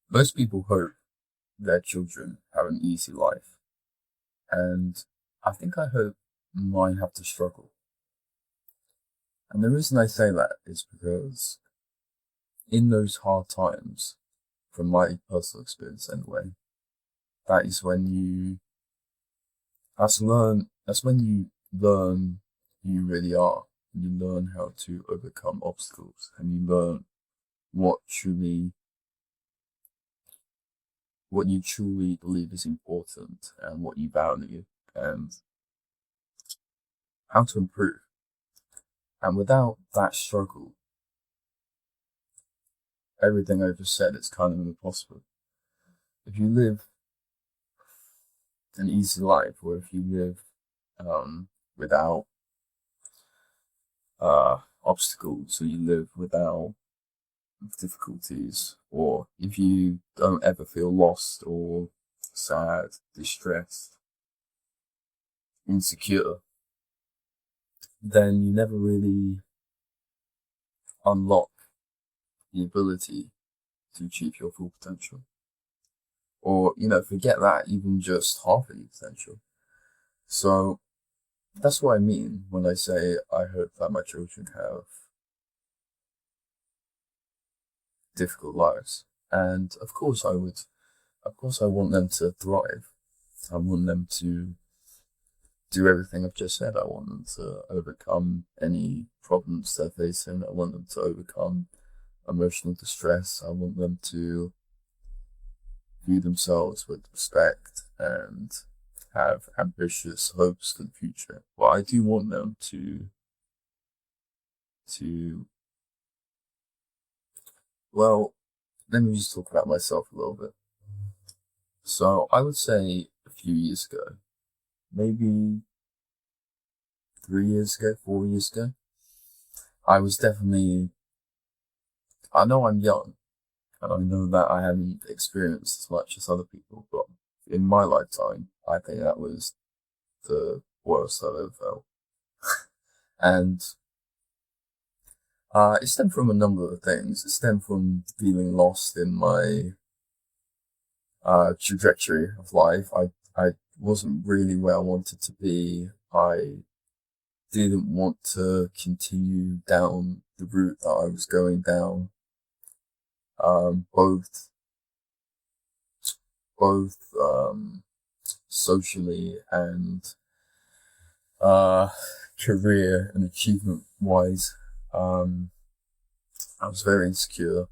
Most people hope their children have an easy life, and I think I hope mine have to struggle. And the reason I say that is because in those hard times, from my personal experience anyway, that is when that's when you learn who you really are. You learn how to overcome obstacles, and you learn what truly what you truly believe is important and what you value and how to improve. And without that struggle, everything I just said is kind of impossible. If you live an easy life, or if you live without obstacles, or you live without difficulties, or if you don't ever feel lost or sad, distressed, insecure, then you never really unlock the ability to achieve your full potential. Or, forget that, even just half of your potential. So that's what I mean when I say I hope that my children have difficult lives. And of course, I want them to thrive. I want them to do everything I've just said. I want them to overcome any problems they're facing. I want them to overcome emotional distress. I want them to view themselves with respect and have ambitious hopes for the future. But I do want them to well, let me just talk about myself a little bit. So I would say a few years ago, maybe 3 years ago, 4 years ago, I was definitely, I know I'm young, and I know that I haven't experienced as much as other people, but in my lifetime, I think that was the worst I've ever felt. And it stemmed from a number of things. It stemmed from feeling lost in my trajectory of life. I wasn't really where I wanted to be. I didn't want to continue down the route that I was going down. Both socially and uh, career and achievement wise. Um, I was very insecure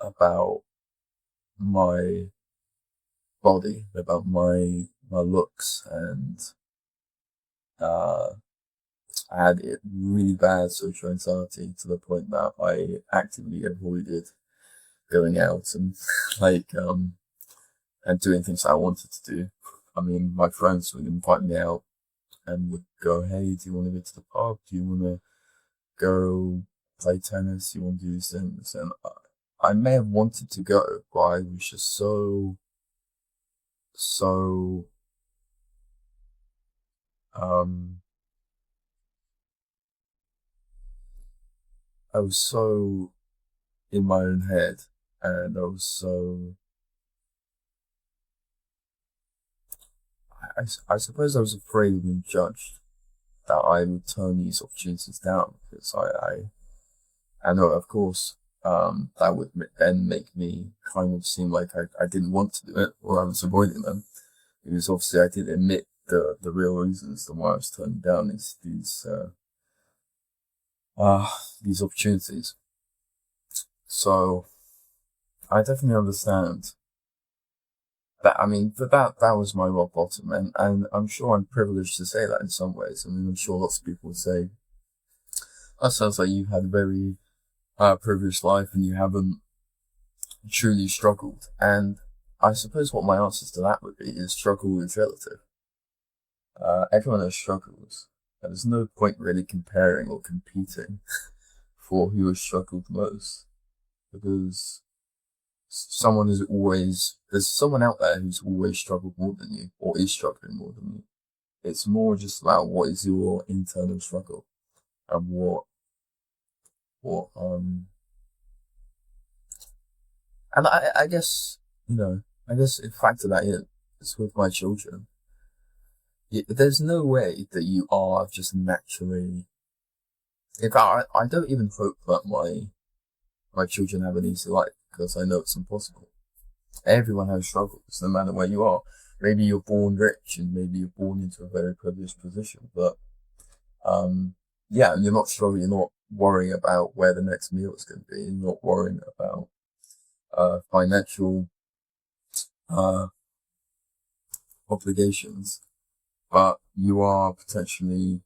about my body, about my looks, and uh, I had really bad social anxiety to the point that I actively avoided going out and like and doing things I wanted to do. I mean, my friends would invite me out and would go, "Hey, do you want to go to the pub? Do you want to go play tennis? Do you want to do these things?" And I may have wanted to go, but I was just so, um, I was so in my own head, and I suppose I was afraid of being judged, that I would turn these opportunities down because I know, of course, that would then make me kind of seem like I didn't want to do it or I was avoiding them. Because obviously I did admit the real reasons the why I was turning down uh, these opportunities. So I definitely understand that. I mean, that was my rock bottom, and I'm sure I'm privileged to say that in some ways. I mean, I'm sure lots of people would say, that sounds like you've had a very privileged life and you haven't truly struggled. And I suppose what my answer to that would be is struggle is relative. Everyone has struggles. There's no point really comparing or competing for who has struggled most because there's someone out there who's always struggled more than you or is struggling more than you. It's more just about what is your internal struggle and what And I guess, I guess in fact of that is with my children. There's no way that you are just naturally. In fact, I don't even hope that my children have an easy life because I know it's impossible. Everyone has struggles, no matter where you are. Maybe you're born rich and maybe you're born into a very privileged position, but um, yeah, and you're not struggling. You're not worrying about where the next meal is going to be. You're not worrying about financial uh, obligations, but you are potentially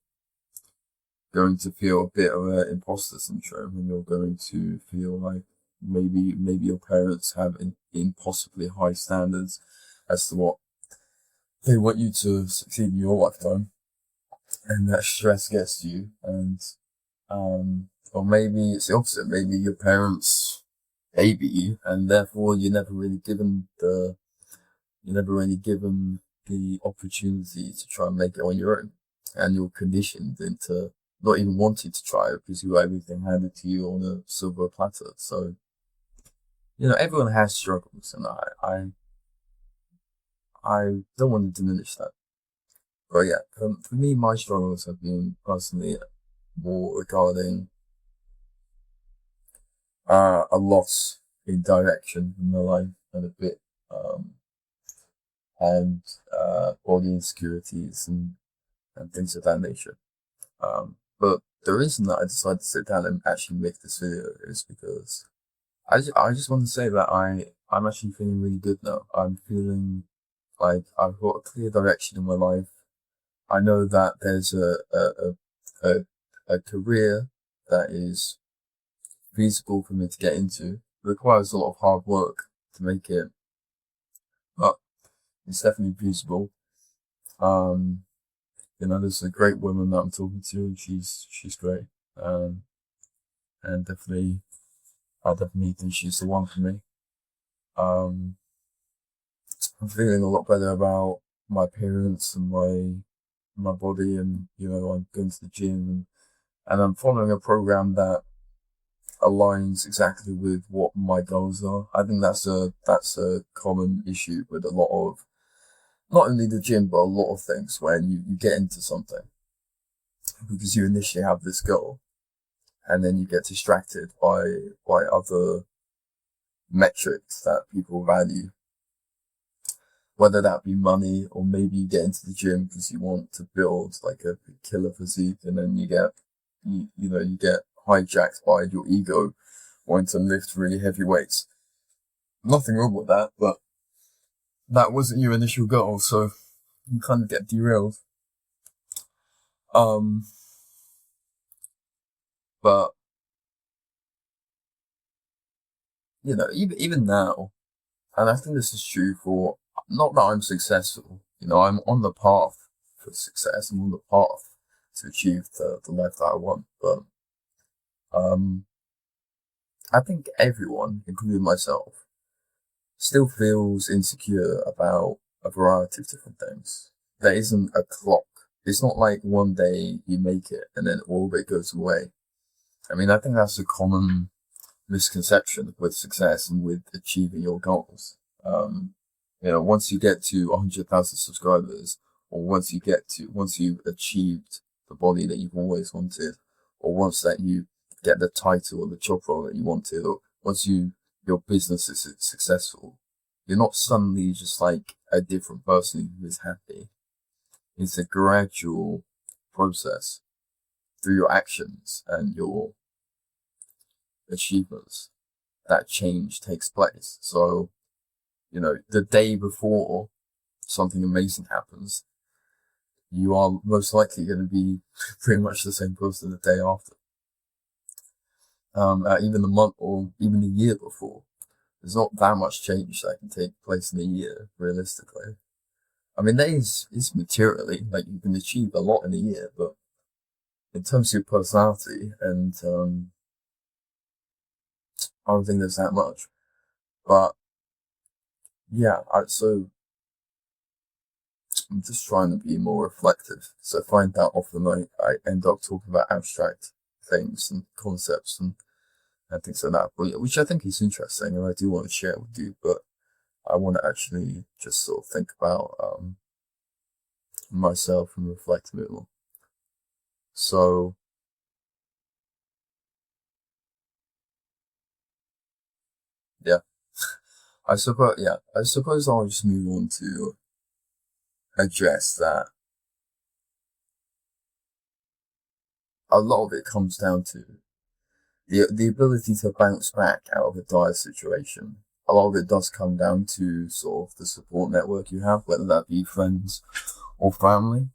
going to feel a bit of an imposter syndrome, and you're going to feel like maybe your parents have impossibly high standards as to what they want you to succeed in your lifetime, and that stress gets to you, and or maybe it's the opposite. Maybe your parents baby you, and therefore you're never really given the opportunity to try and make it on your own, and you're conditioned into not even wanting to try it because you have everything handed to you on a silver platter. So everyone has struggles, and I don't want to diminish that. But yeah, for me, my struggles have been personally more regarding a loss in direction in my life and a bit um, and body insecurities and things of that nature. But the reason that I decided to sit down and actually make this video is because I just want to say that I'm actually feeling really good now. I'm feeling like I've got a clear direction in my life. I know that there's a career that is feasible for me to get into. It requires a lot of hard work to make it, but it's definitely feasible. There's a great woman that I'm talking to, and she's great. And I definitely think she's the one for me. Um, I'm feeling a lot better about my appearance and my body, and I'm going to the gym, and I'm following a program that aligns exactly with what my goals are. I think that's a common issue with a lot of not only the gym but a lot of things when you get into something because you initially have this goal and then you get distracted by other metrics that people value, whether that be money or maybe you get into the gym because you want to build like a killer physique, and then you get hijacked by your ego wanting to lift really heavy weights. Nothing wrong with that, but that wasn't your initial goal, so you kind of get derailed. But even now, and I think this is true for not that I'm successful. I'm on the path for success. I'm on the path to achieve the life that I want. But I think everyone, including myself, still feels insecure about a variety of different things. There isn't a clock. It's not like one day you make it and then all of it goes away. I mean, I think that's a common misconception with success and with achieving your goals. Once you get to 100,000 subscribers, or once you've achieved the body that you've always wanted, or once that you get the title or the job role that you wanted, or once your business is successful, you're not suddenly just like a different person who is happy. It's a gradual process through your actions and your achievements that change takes place. So, the day before something amazing happens, you are most likely going to be pretty much the same person the day after. Even the month or even the year before, there's not that much change that can take place in a year, realistically. I mean, that is materially, like you can achieve a lot in a year, but in terms of your personality and I don't think there's that much. But yeah, so I'm just trying to be more reflective. So I find that often I end up talking about abstract things and concepts, and and things like that, which I think is interesting, and I do want to share with you, but I want to actually just sort of think about myself and reflect a bit more. So, yeah, I suppose I'll just move on to address that a lot of it comes down to the ability to bounce back out of a dire situation. A lot of it does come down to sort of the support network you have, whether that be friends or family.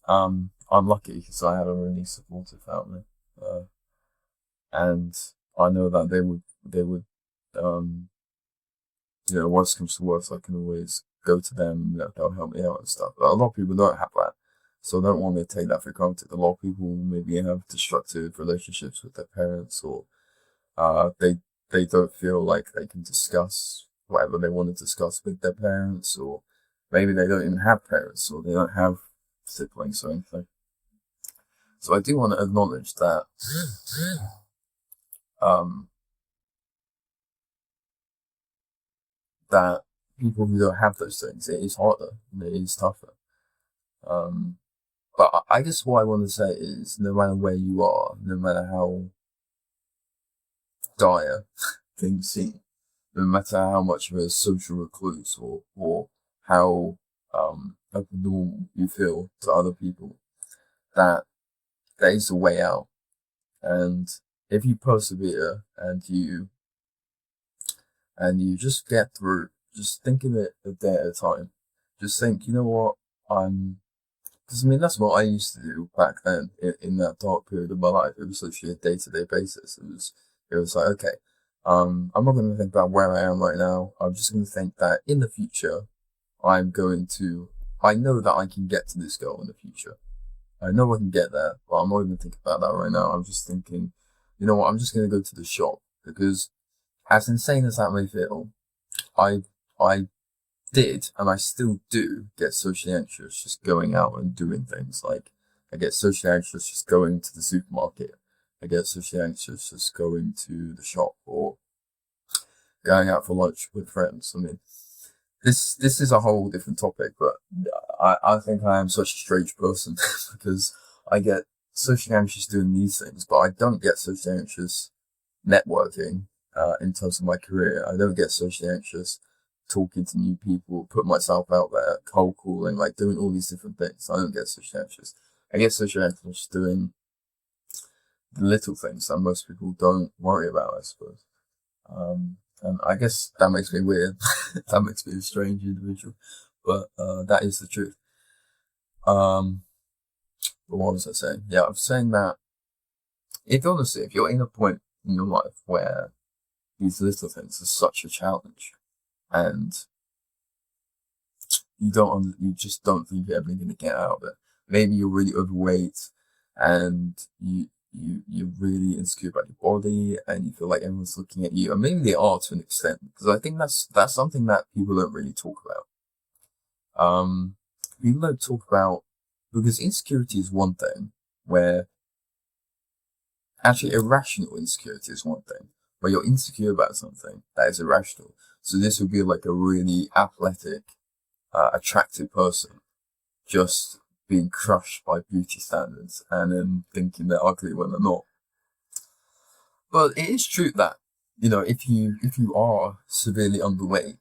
I'm lucky because I have a really supportive family, uh, and I know that they would, um, worst comes to worst, I can always go to them. They'll help me out and stuff. But a lot of people don't have that, so I don't want to take that for granted. A lot of people maybe have destructive relationships with their parents, or they don't feel like they can discuss whatever they want to discuss with their parents, or maybe they don't even have parents, or they don't have siblings or anything. So I do want to acknowledge that um, that people who don't have those things, it is harder and it is tougher. Um, but I guess what I want to say is, no matter where you are, no matter how dire things seem, no matter how much of a social recluse, or how abnormal you feel to other people, that there is a way out. And if you persevere and you just get through, just think of it a day at a time. Just think, you know what, I'm because I mean that's what I used to do back then in that dark period of my life. It was literally a day-to-day basis. It was like, okay, I'm not going to think about where I am right now. I'm just going to think that in the future, I'm going to. I know that I can get to this goal in the future. I know I can get there, but I'm not even thinking about that right now. I'm just thinking, you know what? I'm just going to go to the shop because, as insane as that may feel, I I did, and I still do get socially anxious just going out and doing things. Like, I get socially anxious just going to the supermarket. I get socially anxious just going to the shop or going out for lunch with friends. I mean, this is a whole different topic, but I think I am such a strange person because I get socially anxious doing these things, but I don't get socially anxious networking in terms of my career. I don't get socially anxious talking to new people, put myself out there, cold calling, like doing all these different things. I don't get socially anxious. I get socially anxious doing the little things that most people don't worry about, I suppose. And I guess that makes me weird. That makes me a strange individual, but that is the truth. Um, but what was I saying? Yeah, I'm saying that if you're in a point in your life where these little things are such a challenge, and you just don't think you're ever going to get out of it. Maybe you're really overweight, and you're really insecure about your body, and you feel like everyone's looking at you, and maybe they are to an extent, because I think that's something that people don't really talk about. People don't talk about, because insecurity is one thing, where actually irrational insecurity is one thing, where you're insecure about something that is irrational. So this would be like a really athletic, attractive person just being crushed by beauty standards and then thinking they're ugly when they're not. But it is true that, if you are severely underweight,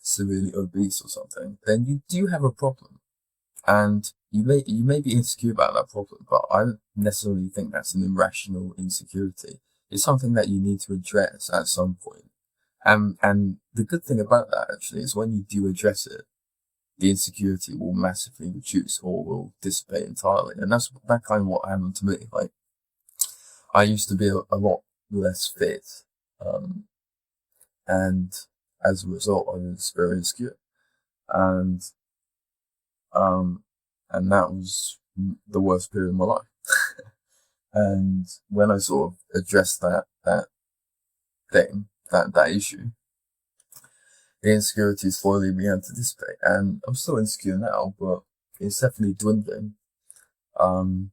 severely obese or something, then you do have a problem. And you may be insecure about that problem, but I don't necessarily think that's an irrational insecurity. It's something that you need to address at some point. And the good thing about that actually is when you do address it, the insecurity will massively reduce or will dissipate entirely. And that's that kind of what happened to me. Like, I used to be a lot less fit, um, and as a result, I was very insecure, and um, and that was the worst period of my life. And when I sort of addressed that thing, that issue, the insecurity slowly began to dissipate, and I'm still insecure now, but it's definitely dwindling. Um,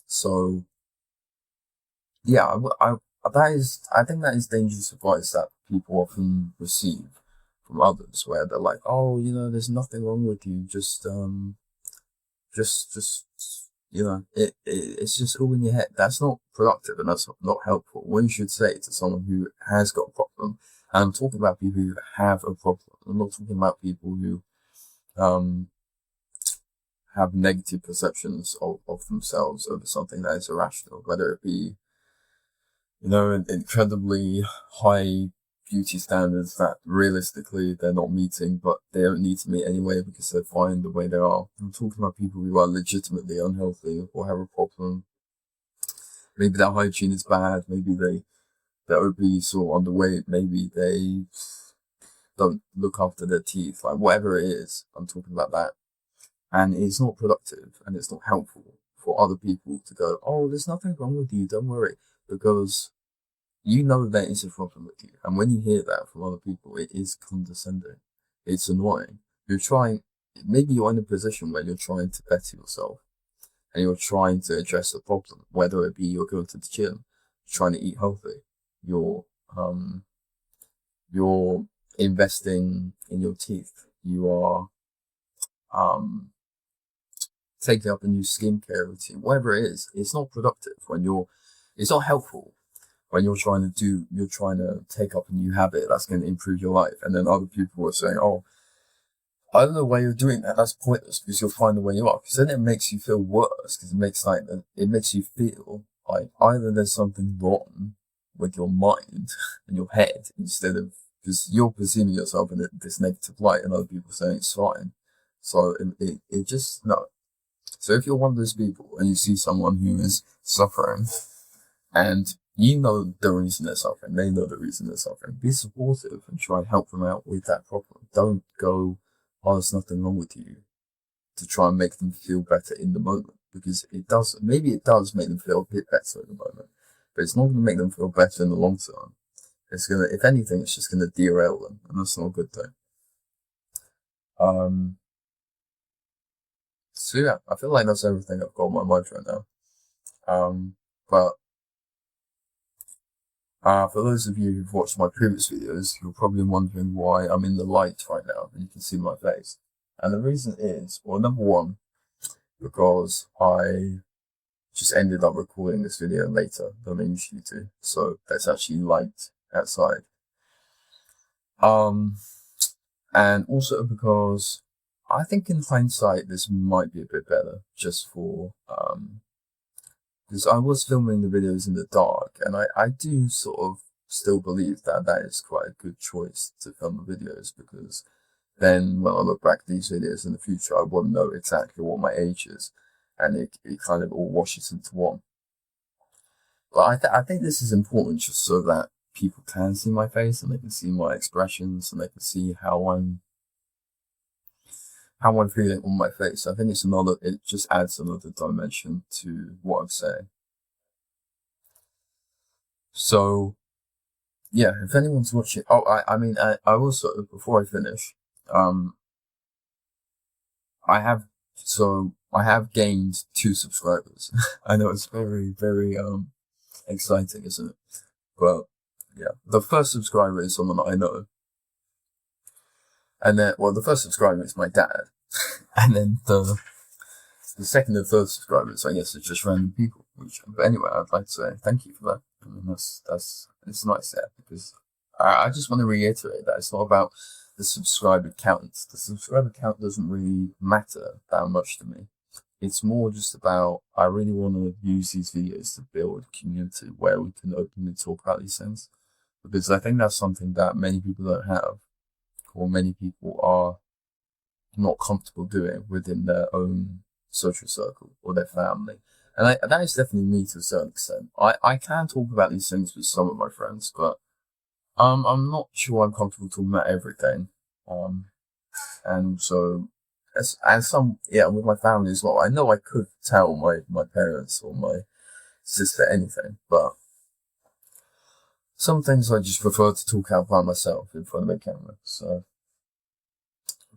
so yeah, I think that is dangerous advice that people often receive from others, where they're like, oh, there's nothing wrong with you, just it's just all in your head. That's not productive and that's not helpful. What you should say to someone who has got a problem, and I'm talking about people who have a problem. I'm not talking about people who um have negative perceptions of themselves over something that is irrational, whether it be incredibly high beauty standards that realistically they're not meeting, but they don't need to meet anyway because they're fine the way they are. I'm talking about people who are legitimately unhealthy or have a problem. Maybe their hygiene is bad, maybe they're obese or underweight, maybe they don't look after their teeth, like whatever it is, I'm talking about that. And it's not productive and it's not helpful for other people to go, oh, there's nothing wrong with you, don't worry, because there is a problem with you. And when you hear that from other people, it is condescending. It's annoying. Maybe you're in a position where you're trying to better yourself and you're trying to address a problem, whether it be you're going to the gym, trying to eat healthy, you're investing in your teeth, you are taking up a new skincare routine, whatever it is. It's not productive it's not helpful when you're trying to take up a new habit that's going to improve your life. And then other people are saying, oh, I don't know why you're doing that. That's pointless because you'll find the way you are. Because then it makes you feel worse because it makes you feel like either there's something wrong with your mind and your head instead of, because you're perceiving yourself in this negative light and other people saying it's fine. So it just, no. So if you're one of those people and you see someone who is suffering and you know the reason they're suffering, they know the reason they're suffering, be supportive and try and help them out with that problem. Don't go, oh, there's nothing wrong with you, to try and make them feel better in the moment, because maybe it does make them feel a bit better in the moment, but it's not going to make them feel better in the long term. If anything, it's just going to derail them, and that's not a good thing. So yeah, I feel like that's everything I've got on my mind right now. But for those of you who've watched my previous videos, you're probably wondering why I'm in the light right now and you can see my face. And the reason is, well, number one, because I just ended up recording this video later than I usually do, so there's actually light outside. And also because I think in hindsight this might be a bit better, just for because I was filming the videos in the dark, and I do sort of still believe that is quite a good choice to film the videos, because then when I look back at these videos in the future, I won't know exactly what my age is, and it kind of all washes into one. But I think this is important just so that people can see my face and they can see my expressions and they can see how I'm feeling on my face. I think it just adds another dimension to what I'm saying. So, yeah, if anyone's watching, I also, before I finish, I have gained 2 subscribers. I know it's very, very, exciting, isn't it? But, yeah, the first subscriber is someone that I know. And then, well, the first subscriber is my dad. And then the second and third subscribers, I guess, are just random people. But anyway, I'd like to say thank you for that. I mean, it's nice there, because I just want to reiterate that it's not about the subscriber count. The subscriber count doesn't really matter that much to me. It's more just about, I really want to use these videos to build a community where we can openly talk about these things, because I think that's something that many people don't have, or many people are not comfortable doing within their own social circle or their family. And that is definitely me to a certain extent. I can talk about these things with some of my friends, but I'm not sure I'm comfortable talking about everything. And so, with my family as well, I know I could tell my parents or my sister anything, but some things I just prefer to talk out by myself in front of the camera. So,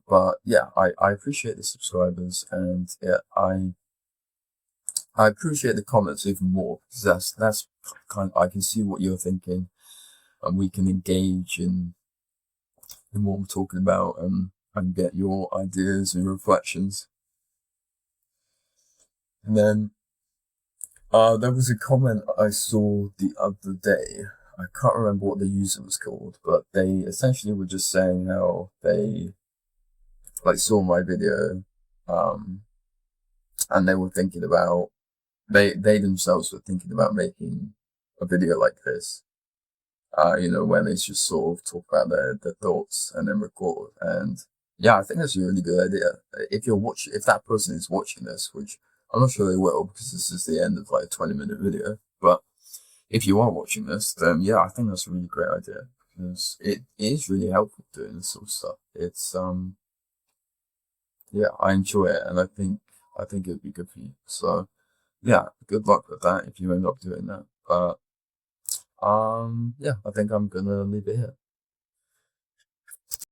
but yeah, I appreciate the subscribers, and yeah, I appreciate the comments even more because that's kind of, I can see what you're thinking, and we can engage in what we're talking about, and get your ideas and reflections. And then there was a comment I saw the other day. I can't remember what the user was called, but they essentially were just saying how they like saw my video, um, and they were thinking about they themselves were thinking about making a video like this. When they just sort of talk about their thoughts and then record. And yeah, I think that's a really good idea. If that person is watching this, which I'm not sure they will because this is the end of like a 20-minute video, but if you are watching this, then yeah, I think that's a really great idea because it is really helpful doing this sort of stuff. It's yeah, I enjoy it, and I think it'd be good for you. So yeah, good luck with that if you end up doing that. But yeah, I think I'm gonna leave it here.